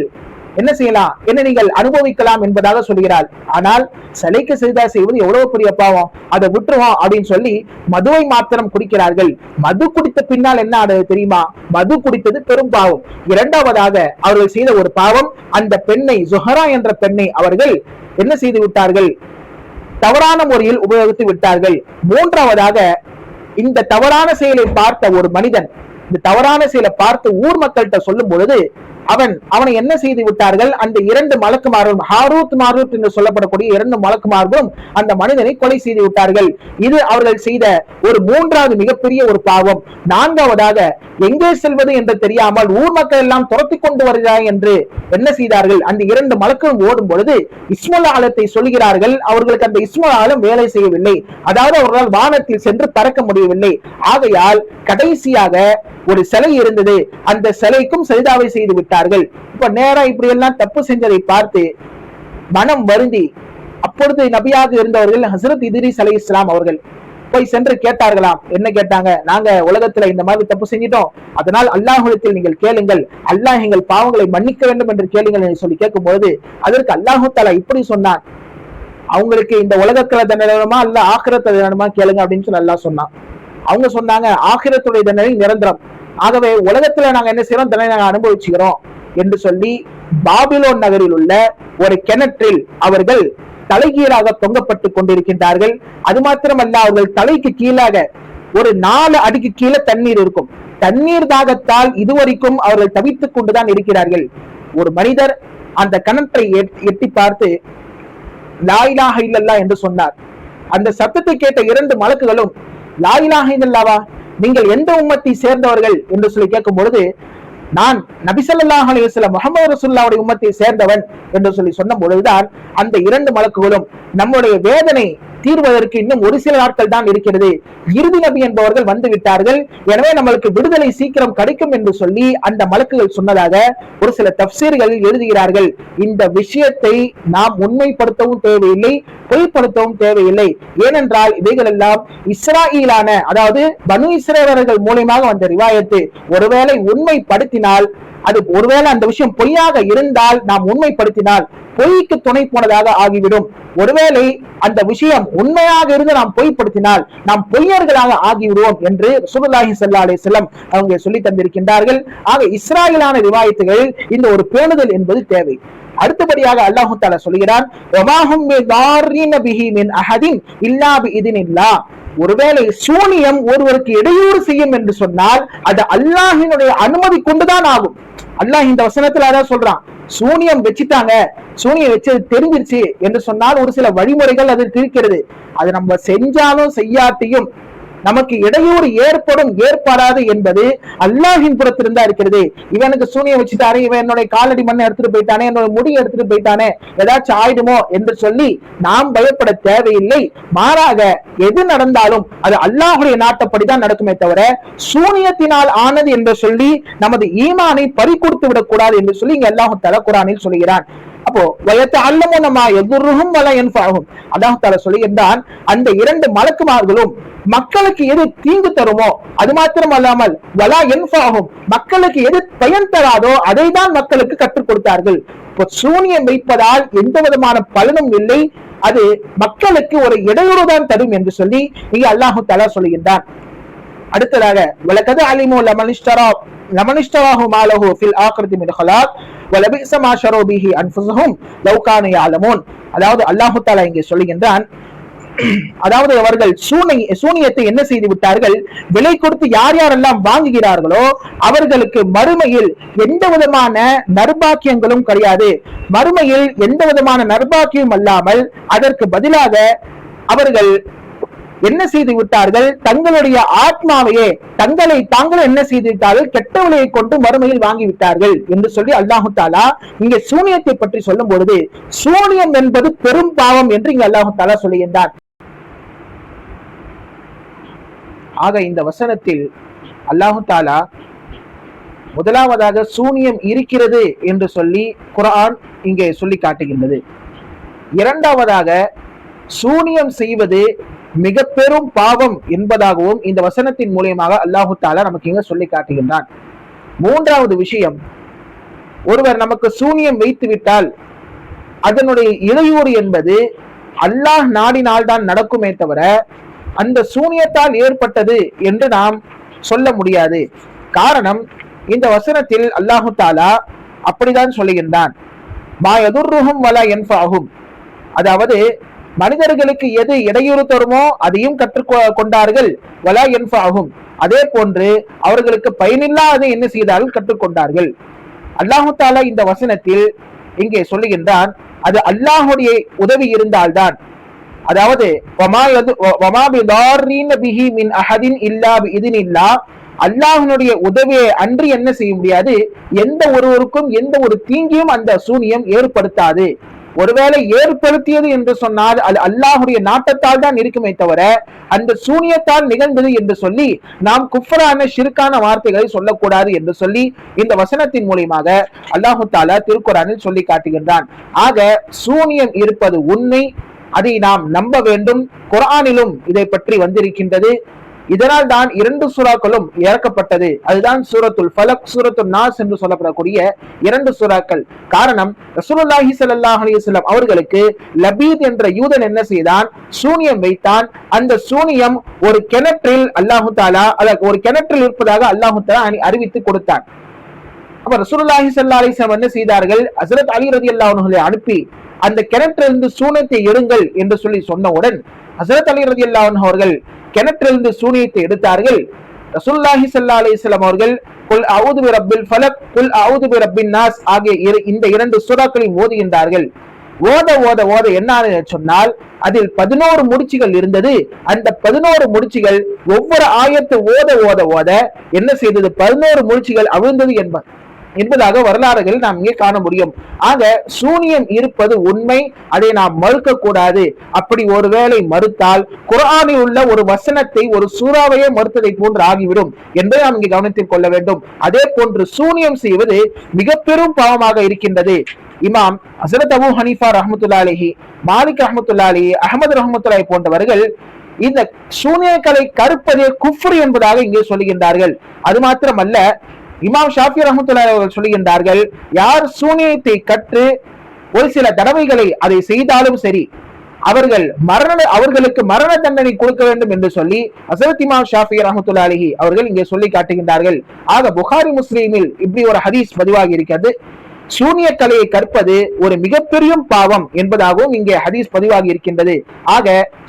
என்ன செய்யலாம், என்ன நீங்கள் அனுபவிக்கலாம் என்பதாக சொல்கிறாள். ஆனால் சிலைக்கு செல்தா செய்வது எவ்வளவு பெரிய பாவம், அதை விட்டுருவோம் அப்படின்னு சொல்லி மதுவை மாத்திரம் குடிக்கிறார்கள். மது குடித்த பின்னால் என்ன ஆனது தெரியுமா? மது குடித்தது பெரும் பாவம். இரண்டாவதாக அவர்கள் செய்த ஒரு பாவம், அந்த பெண்ணை ஜொஹரா என்ற பெண்ணை அவர்கள் என்ன செய்து விட்டார்கள், தவறான முறையில் உபயோகித்து விட்டார்கள். மூன்றாவதாக இந்த தவறான செயலை பார்த்த ஒரு மனிதன் இந்த தவறான செயலை பார்த்து ஊர் மக்கள்கிட்ட சொல்லும் பொழுது அவனை என்ன செய்து விட்டார்கள், அந்த இரண்டு மலக்குமார்களும் ஹாரூத் மாரூத் என்று சொல்லப்படக்கூடிய இரண்டு மலக்குமார்களும் அந்த மனிதனை கொலை செய்து விட்டார்கள். இது அவர்கள் செய்த ஒரு மூன்றாவது மிகப்பெரிய ஒரு பாவம். நான்காவதாக எங்கே செல்வது என்று தெரியாமல் ஊர் மக்கள் எல்லாம் துரத்தி கொண்டு வருகிறார் என்று என்ன செய்தார்கள், அந்த இரண்டு மலக்கும் ஓடும் பொழுது இஸ்முல் ஆலத்தை சொல்கிறார்கள். அவர்களுக்கு அந்த இஸ்முல் ஆலம் வேலை செய்யவில்லை, அதாவது அவர்களால் வானத்தில் சென்று பறக்க முடியவில்லை. ஆகையால் கடைசியாக ஒரு சிலை இருந்தது, அந்த சிலைக்கும் சஜிதாவை செய்து விட்டார்கள். இப்ப நேரா இப்படி எல்லாம் தப்பு செஞ்சதை பார்த்து மனம் வருந்தி, அப்பொழுது நபியாக இருந்தவர்கள் ஹசரத் இத்ரீஸ் அலைஹிஸ்ஸலாம் அவர்கள் போய் சென்று கேட்டார்களாம். என்ன கேட்டாங்க, நாங்க உலகத்துல இந்த மாதிரி தப்பு செஞ்சிட்டோம், அதனால் அல்லாஹ்விடத்தில் நீங்கள் கேளுங்கள், அல்லாஹ் எங்கள் பாவங்களை மன்னிக்க வேண்டும் என்று கேளுங்கள் என்று சொல்லி கேட்கும்போது அதற்கு அல்லாஹு தஆலா இப்படி சொன்னான், அவங்களுக்கு இந்த உலகத்துல தண்டனை வேணுமா அல்ல ஆখিরাত வேணுமா கேளுங்க அப்படின்னு சொல்லி அல்லாஹ் சொன்னான். அவங்க சொன்னாங்க, ஆখিরাத்துடைய தண்டனை நிரந்தரம், ஆகவே உலகத்துல நாங்க என்ன செய்யறோம், தண்டனை நாங்க அனுபவிச்சுக்கிறோம் என்று சொல்லி பாபிலோன் நகரில் உள்ள ஒரு கிணற்றில் அவர்கள் தலைகீழாக தொங்கப்பட்டு கொண்டிருக்கின்றார்கள். அது மாத்திரமல்ல, அவர்கள் தலைக்கு கீழாக ஒரு 4 அடிக்கு கீழே தண்ணீர் இருக்கும். தண்ணீர் தாகத்தால் இதுவரைக்கும் அவர்கள் தவித்துக் கொண்டுதான் இருக்கிறார்கள். ஒரு மனிதர் அந்த கிணற்றை எட்டி பார்த்து லா இலாஹ இல்லல்லாஹ் என்று சொன்னார். அந்த சத்தத்தை கேட்ட 2 மலக்குகளும் லா இலாஹ இல்லல்லாஹ்வா, நீங்கள் எந்த உம்மத்தை சேர்ந்தவர்கள் என்று சொல்லி கேட்கும் பொழுது, நான் நபி ஸல்லல்லாஹு அலைஹி வஸல்லம் முஹம்மது ரசூலுல்லாஹ்வுடைய உம்மத்தை சேர்ந்தவன் என்று சொல்லி சொன்ன பொழுதுதான் அந்த 2 மலக்குகளும் நம்முடைய வேதனை தீர்வதற்கு இன்னும் ஒரு சில நாட்கள் தான் இருக்கிறது, இறுதி நபி என்பவர்கள் வந்து விட்டார்கள், எனவே நம்மளுக்கு விடுதலை சீக்கிரம் கிடைக்கும் என்று சொல்லி அந்த மலக்குகள் சொன்னதாக ஒரு சில தஃப்சீர்கள் எழுதுகிறார்கள். இந்த விஷயத்தை நாம் உண்மைப்படுத்தவும் தேவையில்லை, பொய்ப்படுத்தவும் தேவையில்லை. ஏனென்றால் இவைகள் எல்லாம் இஸ்ராயீலான, அதாவது பனு இஸ்ரவேலர்கள் மூலமாக வந்த ரிவாயத்து. ஒருவேளை உண்மைப்படுத்தினால், அது ஒருவேளை அந்த விஷயம் பொய்யாக இருந்தால், நாம் உண்மைப்படுத்தினால் பொய்க்கு துணை போனதாக ஆகிவிடும். ஒருவேளை அந்த விஷயம் உண்மையாக இருந்து நாம் பொய்ப்படுத்தினால் நாம் பொய்யர்களாக ஆகிவிடுவோம் என்று ரசூலுல்லாஹி ஸல்லல்லாஹு அலைஹி வஸல்லம் அவங்க சொல்லி தந்திருக்கின்றார்கள். ஆக இஸ்ராயீலான ரிவாயத்துகளில் இந்த ஒரு பேணுதல் என்பது தேவை. அடுத்தபடியாக அல்லாஹ் தஆலா சொல்கிறான், வமாஹும் பிதாரின பிஹி மின் அஹதின் இல்லா பிஇذனில்லாஹ். ஒருவேளை சூனியம் ஒருவருக்கு இடையூறு செய்யும் என்று சொன்னால் அது அல்லாஹ்வினுடைய அனுமதி கொண்டுதான் ஆகும். அல்லாஹ் இந்த வசனத்துல அதான் சொல்றான், சூனியம் வச்சுட்டாங்க, சூனியம் வச்சது தெரிஞ்சிருச்சு என்று சொன்னால் ஒரு சில வழிமுறைகள் அதற்கு இருக்கிறது. அது நம்ம செஞ்சாலும் செய்யாட்டியும் நமக்கு இடையூறு ஏற்படும் ஏற்படாது என்பது அல்லாஹின் புறத்திலிருந்தா இருக்கிறது. இவனுக்கு சூனியம் வச்சுட்டாரு, இவன் என்னுடைய காலடி மண்ணை எடுத்துட்டு போயிட்டானே, என்னோட முடியை எடுத்துட்டு போயிட்டானே, ஏதாச்சும் ஆயிடுமோ என்று சொல்லி நாம் பயப்பட தேவையில்லை. மாறாக எது நடந்தாலும் அது அல்லாஹுடைய நாட்டப்படிதான் நடக்குமே தவிர சூனியத்தினால் ஆனது என்று சொல்லி நமது ஈமானை பறிகொடுத்து விடக்கூடாது என்று சொல்லி இங்க அல்லாஹ் தஆலா குர்ஆனில் சொல்கிறான். அப்போ வயத்தஅல்லமுன மா யதுர்ருஹும் வலா யன்ஃபஅஹும், அல்லாஹ் தஆலா சொல்லுகின்றான், அந்த 2 மலக்குமார்களும் மக்களுக்கு எது தீங்கு தருமோ அது மாத்திரம் அல்லாமல் வலா யன்ஃபஅஹும், மக்களுக்கு எது பயன் தராதோ அதை தான் மக்களுக்கு கற்றுக் கொடுத்தார்கள். இப்போ சூனியம் வைப்பதால் எந்த விதமான பலனும் இல்லை, அது மக்களுக்கு ஒரு இடையூறு தான் தரும் என்று சொல்லி இங்க அல்லாஹ் தஆலா சொல்லுகின்றான். அடுத்ததாக வலகத அலிமு லமனிஷ்டராஹு மாலஹு ஃபில் ஆகிரத்தி மின் ஹலாக் வலபிஸ மா ஷரூ பிஹி அன்ஃபுஸுஹும் லவ் கானு யஅலமூன். அதாவது அல்லாஹ் தஆலா இங்கே சொல்லுகின்றான், அதாவது அவர்கள் சூனியத்தை என்ன செய்து விட்டார்கள், விலை கொடுத்து யார் யாரெல்லாம் வாங்குகிறார்களோ அவர்களுக்கு மறுமையில் எந்த விதமான நற்பாக்கியங்களும் கிடையாது. மறுமையில் எந்த விதமான நற்பாக்கியம் அல்லாமல் அதற்கு பதிலாக அவர்கள் என்ன செய்து விட்டார்கள், தங்களுடைய ஆத்மாவையே தாங்கள் என்ன செய்து விட்டார்கள், கெட்ட விலையை கொண்டு மறுமையில் வாங்கிவிட்டார்கள் என்று சொல்லி அல்லாஹு தஆலா இங்கே சூனியத்தை பற்றி சொல்லும் பொழுது சூனியம் என்பது பெரும் பாவம் என்று இங்கு அல்லாஹு தஆலா சொல்லுகின்றார். ஆக இந்த வசனத்தில் அல்லாஹு தாலா முதலாவதாக சூனியம் இருக்கிறது என்று சொல்லி குர்ஆன் இங்கே சொல்லி காட்டுகின்றது. இரண்டாவதாக சூனியம் செய்வது மிக பெரும் பாவம் என்பதாகவும் இந்த வசனத்தின் மூலியமாக அல்லாஹு தாலா நமக்கு இங்க சொல்லி காட்டுகின்றான். மூன்றாவது விஷயம், ஒருவர் நமக்கு சூனியம் வைத்து விட்டால் அதனுடைய இடையூறு என்பது அல்லாஹ் நாடினால்தான் நடக்குமே தவிர அந்த சூனியத்தால் ஏற்பட்டது என்று நாம் சொல்ல முடியாது. காரணம், இந்த வசனத்தில் அல்லாஹு தாலா அப்படிதான் சொல்லுகின்றான். மா யதுர்ருஹும் வலா யன்ஃபஅஹும், அதாவது மனிதர்களுக்கு எது இடையூறு தருமோ அதையும் கற்றுக்கொண்டார்கள். வலா யன்ஃபஅஹும், அதே போன்று அவர்களுக்கு பயனில்லாத என்ன செய்தார்கள் கற்றுக்கொண்டார்கள். அல்லாஹு தாலா இந்த வசனத்தில் இங்கே சொல்லுகின்றான், அது அல்லாஹுடைய உதவி இருந்தால்தான், அதாவது அல்லாஹ்வுடைய உதவியை அன்றி என்ன செய்ய முடியாது, எந்த ஒருவருக்கும் எந்த ஒரு தீங்கியும் அந்த சூனியம் ஏற்படுத்தாது. ஒருவேளை ஏற்படுத்தியது என்று சொன்னால் அது அல்லாஹுடைய நாட்டத்தால் தான் இருக்குமே தவிர அந்த சூனியத்தால் நிகழ்ந்தது என்று சொல்லி நாம் குஃப்ரான ஷிர்கான வார்த்தைகளை சொல்லக்கூடாது என்று சொல்லி இந்த வசனத்தின் மூலமாக அல்லாஹு தாலா திருக்குர்ஆனில் சொல்லி காட்டுகின்றான். ஆக சூனியம் இருப்பது உண்மை, அதை நாம் நம்ப வேண்டும். குர்ஆனிலும் இதை பற்றி வந்திருக்கின்றது. இதனால் தான் 2 சூறாக்களும் இறக்கப்பட்டது. அதுதான் சூரத்துல் ஃபலக், சூரத்துல் நாஸ் என்று சொல்லப்படக்கூடிய 2 சூறாக்கள். காரணம், ரசூலுல்லாஹி ஸல்லல்லாஹு அலைஹி வஸல்லம் அவர்களுக்கு லபீத் என்ற யூதன் என்ன செய்தான், சூனியம் வைத்தான். அந்த சூனியம் ஒரு கிணற்றில் அல்லாஹு தாலா ஒரு கிணற்றில் இருப்பதாக அல்லாஹு தாலா அறிவித்து கொடுத்தான். அப்ப ரசூலுல்லாஹி ஸல்லல்லாஹு அலைஹி வஸல்லம் என்ன செய்தார்கள், ஹஜ்ரத் அலி ரலியல்லாஹு அன்ஹுவை அனுப்பி அந்த கிணற்றிலிருந்து சூனியத்தை எடுங்கள் என்று சொல்லி சொன்னவுடன் ஹஜ்ரத் அலி ரலியல்லாஹு அன்ஹு அவர்கள் கிணற்றிலிருந்து சூனியத்தை எடுத்தார்கள். ரசூலுல்லாஹி ஸல்லல்லாஹு அலைஹி வஸல்லம் அவர்கள் குல் அஊது பிரப்பில் ஃபலக், குல் அஊது பிரப்பின் நாஸ் ஆகிய இந்த 2 சூறாக்களையும் ஓதுகின்றார்கள். ஓத ஓத ஓத என்ன சொன்னால் அதில் 11 முடிச்சுகள் இருந்தது. அந்த 11 முடிச்சுகள் ஒவ்வொரு ஆயத்து ஓத ஓத ஓத என்ன செய்தது, 11 முடிச்சுகள் அவிழ்ந்தது என்பதாக வரலாறுகள் நாம் இங்கே காண முடியும். ஆக சூனியம் இருப்பது உண்மை, அதை நாம் மறுக்க கூடாது. அப்படி ஒருவேளை மறுத்தால் குர்ஆனில் உள்ள ஒரு வசனத்தை, ஒரு சூறாவையே மறுத்ததை போன்று ஆகிவிடும் என்பதை நாம் இங்கே கவனத்தில் கொள்ள வேண்டும். அதே போன்று சூனியம் செய்வது மிக பெரும் பாவமாக இருக்கின்றது. இமாம் ஹஸரத் அபூ ஹனீஃபா ரஹ்மத்துல்லாஹி அலைஹி, மாலிக் ரஹ்மத்துல்லாஹி அலைஹி, அஹ்மத் ரஹ்மத்துல்லாஹி போன்றவர்கள் இந்த சூனியங்களை கற்பதே குஃப்ர் என்பதாக இங்கே சொல்லுகின்றார்கள். அது மாத்திரமல்ல, இமாம் ஷாஃபி ரஹ்மத்துல்லாஹி அவர்கள் சொல்லுகின்றார்கள், யார் சூனியத்தை கற்று ஒரு சில தடவைகளை அதை செய்தாலும் சரி அவர்களுக்கு மரண தண்டனை கொடுக்க வேண்டும் என்று சொல்லி ஹஸரத் இமாம் ஷாஃபி ரஹ்மத்துல்லாஹி அலைஹி அவர்கள் இங்கே சொல்லி காட்டுகின்றார்கள். ஆக புகாரி முஸ்லிமில் இப்படி ஒரு ஹதீஸ் பதிவாகி இருக்கிறது. சூனிய கலையை கற்பது ஒரு மிகப்பெரிய பாவம் என்பதாகவும் இங்கே ஹதீஸ் பதிவாகி இருக்கின்றது. ஆக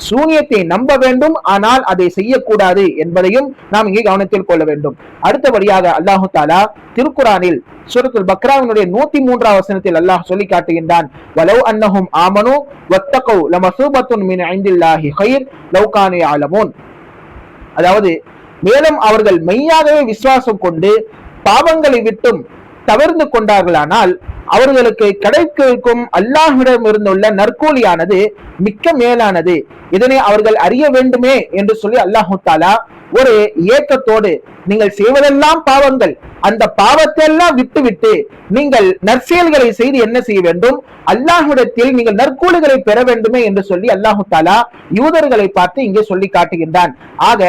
சூனியத்தை நம்ப வேண்டும், ஆனால் அதை செய்யக்கூடாது என்பதையும் நாம் இங்கே கவனத்தில் கொள்ள வேண்டும். அடுத்தபடியாக அல்லாஹு தாலா திருக்குர்ஆனில் சூரத்துல் பக்ராவினுடைய 103வது வசனத்தில் அல்லாஹ் சொல்லி காட்டுகின்றான், வலவ் அன்னஹும் ஆமனு வத்தகூ லமஸூபத்துன் மின் இன்தில்லாஹி கைர் லவ் கானூ யஅலமூன், அதாவது மேலும் அவர்கள் மெய்யாகவே விசுவாசம் கொண்டு பாவங்களை விட்டும் தவிர்த்து கொண்டார்களானால் அவர்களுக்கு கிடைக்கும் அல்லாஹ்விடம் இருந்துள்ள நற்கூலியானது மிக்க மேலானது, இதனை அவர்கள் அறிய வேண்டுமே என்று சொல்லி அல்லாஹு தாலா ஒரு ஏக்கத்தோடு, நீங்கள் செய்வதெல்லாம் பாவங்கள், அந்த பாவத்தை எல்லாம் விட்டுவிட்டு நீங்கள் நற்செயல்களை செய்து என்ன செய்ய வேண்டும், அல்லாஹ்விடத்தில் நீங்கள் நற்கூலிகளை பெற வேண்டுமே என்று சொல்லி அல்லாஹு தாலா யூதர்களை பார்த்து இங்கே சொல்லி காட்டுகின்றான். ஆக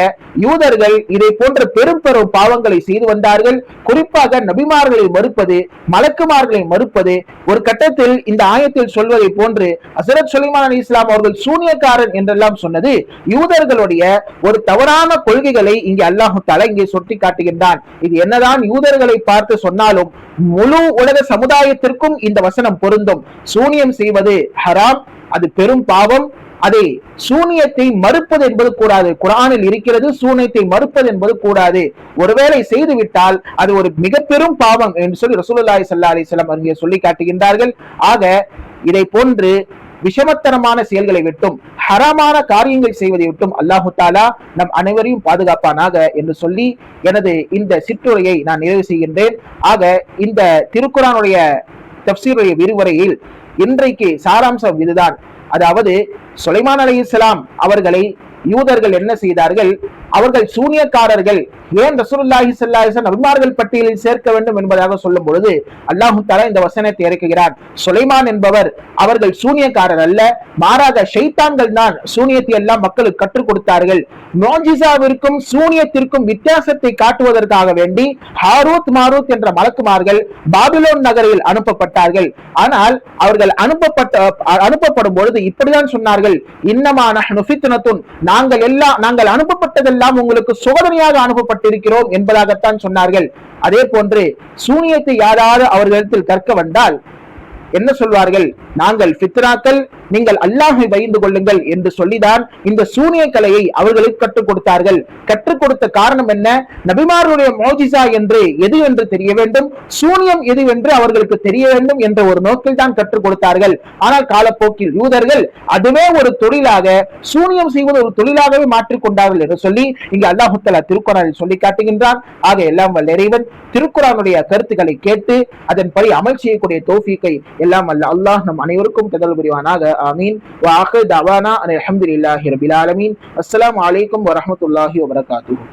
யூதர்கள் இதை போன்ற பெரும் பெரும் பாவங்களை செய்து வந்தார்கள். குறிப்பாக நபிமார்களை மறுப்பது, மலக்குமார்களை மறுப்பது. ஒரு கட்டத்தில் இந்த ஆயத்தில் சொல்வதை போன்று ஹஸரத் சுலைமான் அலைஹிஸ்ஸலாம் அவர்கள் சூனியக்காரன் என்றெல்லாம் சொன்னது யூதர்களுடைய ஒரு தவறான கொள்கைகளை இங்கே அல்லாஹு தாலா இங்கே சுட்டி காட்டுகின்றான். இது என்னதான் யூதர்களை பார்த்து சொன்னாலும் முழு உலக சமுதாயத்திற்கும் இந்த வசனம் பொருந்தும். சூனியம் செய்வது ஹராம், அது பெரும் பாவம். அதை சூனியத்தை மறுப்பது என்பது கூடாது. குர்ஆனில் இருக்கிறது, சூனியத்தை மறுப்பது என்பது கூடாது. ஒருவேளை செய்துவிட்டால் அது ஒரு மிக பெரும் பாவம் என்று சொல்லி ரசூலுல்லாஹி ஸல்லல்லாஹு அலைஹி வஸல்லம் அங்கே சொல்லி காட்டுகின்றார்கள். ஆக இதை போன்று விஷமத்தனமான செயல்களை விட்டும் ஹராமான காரியங்கள் செய்வதை விட்டும் அல்லாஹு தாலா நம் அனைவரையும் பாதுகாப்பானாக என்று சொல்லி எனது இந்த சிற்றுரையை நான் நிறைவு செய்கின்றேன். ஆக இந்த திருக்குர்ஆனுடைய தஃப்சீருடைய விரிவுரையில் இன்றைக்கு சாராம்சம் இதுதான். அதாவது சுலைமான் அலைஹிஸ்ஸலாம் அவர்களை யூதர்கள் என்ன செய்தார்கள், அவர்கள் சூனியக்காரர்கள். ஏன் ரசூலுல்லாஹி ஸல்லல்லாஹு அலைஹி வஸல்லம் நபிமார்கள் பட்டியலில் சேர்க்க வேண்டும் என்பதாக சொல்லும் பொழுது அல்லாஹ் தஆலா இந்த வசனத்தை இறக்குகிறார். சுலைமான் என்பவர் அவர்கள் சூனியக்காரர் அல்ல, மாறாக ஷைத்தான்கள் தான் சூனியத்தை எல்லாம் மக்களுக்கு கற்றுக் கொடுத்தார்கள். முஅஜிஸாவிற்கும் சூனியத்திற்கும் வித்தியாசத்தை காட்டுவதற்காக வேண்டி ஹாரூத் மாரூத் என்ற மலக்குமார்கள் பாபிலோன் நகரில் அனுப்பப்பட்டார்கள். ஆனால் அவர்கள் அனுப்பப்படும் பொழுது இப்படிதான் சொன்னார்கள், இன்னமா நஹ்னு ஃபித்னத்துன், நாங்கள் அனுப்பப்பட்டதெல்லாம் உங்களுக்கு சோதனையாக அனுப்பப்பட்டிருக்கிறோம் என்பதாகத்தான் சொன்னார்கள். அதே போன்று சூனியத்தை யாராவது அவர்களிடத்தில் கற்க வந்தால் என்ன சொல்வார்கள், நாங்கள் ஃபித்னாக்கள், நீங்கள் அல்லாஹை பயந்து கொள்ளுங்கள் என்று சொல்லிதான் இந்த சூனிய கலையை அவர்களுக்கு கற்றுக் கொடுத்தார்கள். கற்றுக் கொடுத்த காரணம் என்ன? நபிமார்களுடைய மோஜிசா என்று எது என்று தெரிய வேண்டும், சூனியம் எது என்று அவர்களுக்கு தெரிய வேண்டும் என்ற ஒரு நோக்கில் தான் கற்றுக் கொடுத்தார்கள். ஆனால் காலப்போக்கில் யூதர்கள் அதுவே ஒரு தொழிலாக, சூனியம் செய்வது ஒரு தொழிலாகவே மாற்றிக்கொண்டார்கள் என்று சொல்லி இங்கு அல்லாஹ் தஆலா திருக்குர்ஆனில் சொல்லி காட்டுகின்றான். ஆக எல்லாம் வல்ல இறைவன் திருக்குர்ஆனுடைய கருத்துக்களை கேட்டு அதன்படி அமல் செய்யக்கூடிய தௌஃபீக்கை எல்லாம் அல்ல அல்லாஹ் நம் அனைவருக்கும் தந்தல் புரிவானாக. ஆமீன். வ ஆகிரு தஅவானா அல்ஹம்துலில்லாஹி ரப்பில் ஆலமீன். அஸ்ஸலாமு அலைக்கும் வ ரஹ்மத்துல்லாஹி வ பரகாத்துஹு.